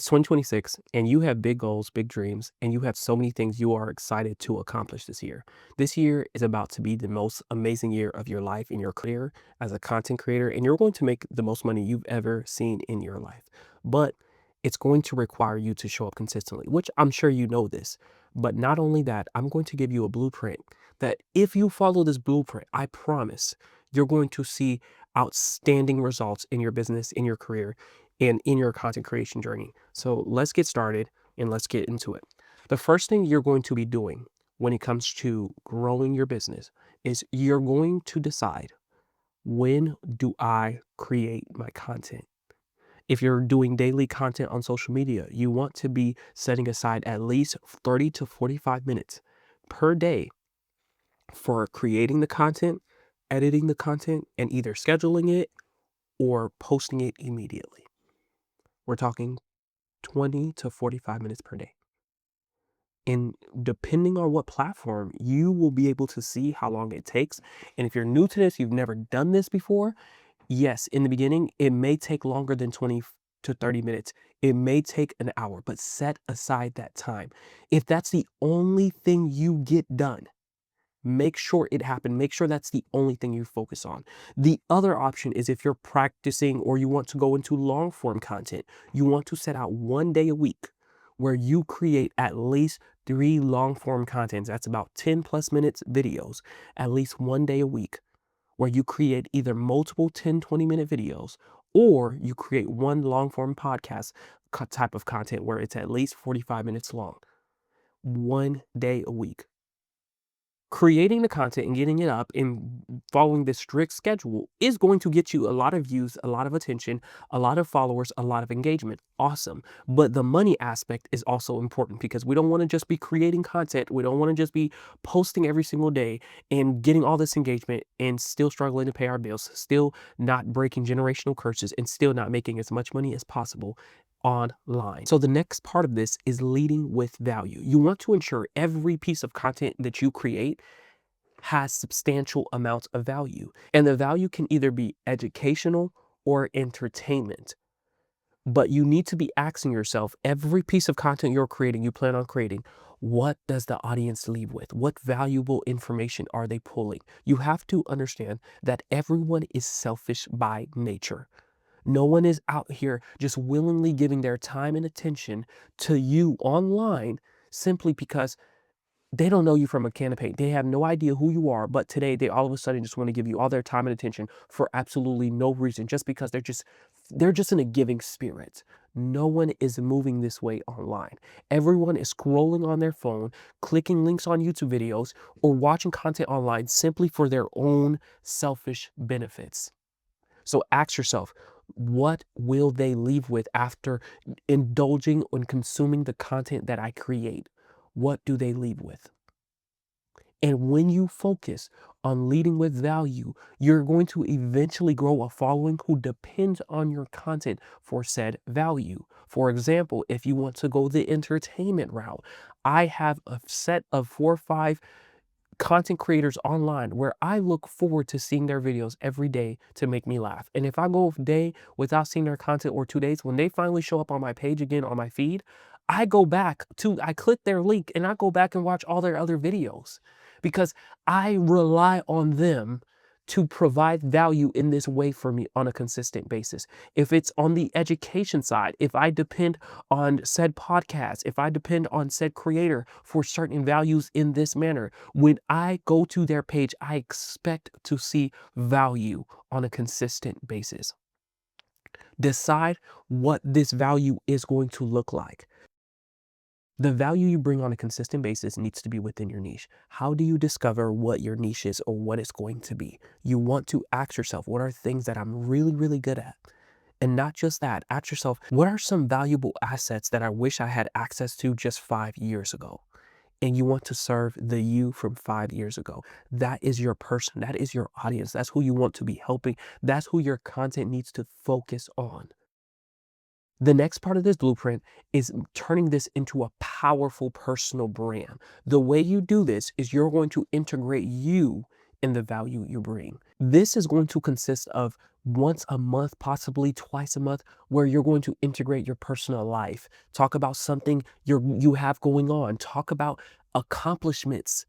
It's 2026 and you have big goals, big dreams, and you have so many things you are excited to accomplish this year. This year is about to be the most amazing year of your life in your career as a content creator, and you're going to make the most money you've ever seen in your life. But it's going to require you to show up consistently, which I'm sure you know this. But not only that, I'm going to give you a blueprint that if you follow this blueprint, I promise you're going to see outstanding results in your business, in your career, and in your content creation journey. So let's get started and let's get into it. The first thing you're going to be doing when it comes to growing your business is you're going to decide, when do I create my content? If you're doing daily content on social media, you want to be setting aside at least 30 to 45 minutes per day for creating the content, editing the content, and either scheduling it or posting it immediately. We're talking 20 to 45 minutes per day. And depending on what platform, you will be able to see how long it takes. And if you're new to this, you've never done this before, yes, in the beginning, it may take longer than 20 to 30 minutes. It may take an hour, but set aside that time. If that's the only thing you get done, make sure it happened. Make sure that's the only thing you focus on. The other option is if you're practicing or you want to go into long form content, you want to set out one day a week where you create at least 3 long form contents. That's about 10 plus minutes videos, at least one day a week, where you create either multiple 10, 20-minute videos, or you create one long form podcast type of content where it's at least 45 minutes long, one day a week. Creating the content and getting it up and following this strict schedule is going to get you a lot of views, a lot of attention, a lot of followers, a lot of engagement. Awesome. But the money aspect is also important because we don't want to just be creating content. We don't want to just be posting every single day and getting all this engagement and still struggling to pay our bills, still not breaking generational curses, and still not making as much money as possible online. So the next part of this is leading with value. You want to ensure every piece of content that you create has substantial amounts of value. And the value can either be educational or entertainment. But you need to be asking yourself, every piece of content you're creating, you plan on creating, what does the audience leave with? What valuable information are they pulling? You have to understand that everyone is selfish by nature. No one is out here just willingly giving their time and attention to you online simply because they don't know you from a can of paint. They have no idea who you are, but today they all of a sudden just want to give you all their time and attention for absolutely no reason, just because they're just in a giving spirit. No one is moving this way online. Everyone is scrolling on their phone, clicking links on YouTube videos, or watching content online simply for their own selfish benefits. So ask yourself, what will they leave with after indulging and consuming the content that I create? What do they leave with? And when you focus on leading with value, you're going to eventually grow a following who depends on your content for said value. For example, if you want to go the entertainment route, I have a set of 4 or 5 content creators online where I look forward to seeing their videos every day to make me laugh. And if I go a day without seeing their content or 2 days, when they finally show up on my page again on my feed, I click their link and I go back and watch all their other videos because I rely on them to provide value in this way for me on a consistent basis. If it's on the education side, if I depend on said podcast, if I depend on said creator for certain values in this manner, when I go to their page, I expect to see value on a consistent basis. Decide what this value is going to look like. The value you bring on a consistent basis needs to be within your niche. How do you discover what your niche is or what it's going to be? You want to ask yourself, what are things that I'm really, really good at? And not just that, ask yourself, what are some valuable assets that I wish I had access to just 5 years ago? And you want to serve the you from 5 years ago. That is your person. That is your audience. That's who you want to be helping. That's who your content needs to focus on. The next part of this blueprint is turning this into a powerful personal brand. The way you do this is you're going to integrate you in the value you bring. This is going to consist of once a month, possibly twice a month, where you're going to integrate your personal life. Talk about something you have going on. Talk about accomplishments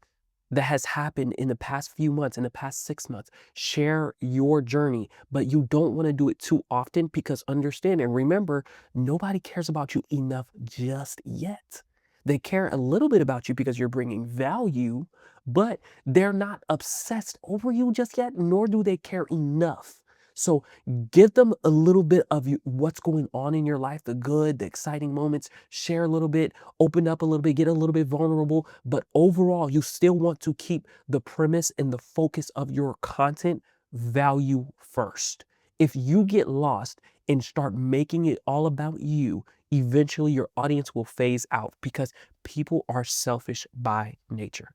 that has happened in the past few months, in the past 6 months. Share your journey, but you don't wanna do it too often because understand and remember, nobody cares about you enough just yet. They care a little bit about you because you're bringing value, but they're not obsessed over you just yet, nor do they care enough. So give them a little bit of you what's going on in your life, the good, the exciting moments. Share a little bit, open up a little bit, get a little bit vulnerable. But overall, you still want to keep the premise and the focus of your content value first. If you get lost and start making it all about you, eventually your audience will phase out because people are selfish by nature.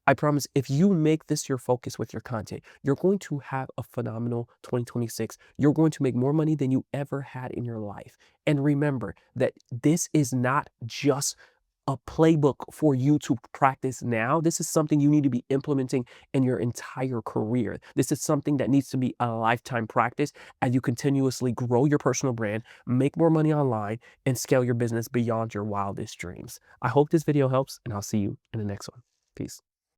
I promise if you make this your focus with your content, you're going to have a phenomenal 2026. You're going to make more money than you ever had in your life. And remember that this is not just a playbook for you to practice now. This is something you need to be implementing in your entire career. This is something that needs to be a lifetime practice as you continuously grow your personal brand, make more money online, and scale your business beyond your wildest dreams. I hope this video helps, and I'll see you in the next one. Peace.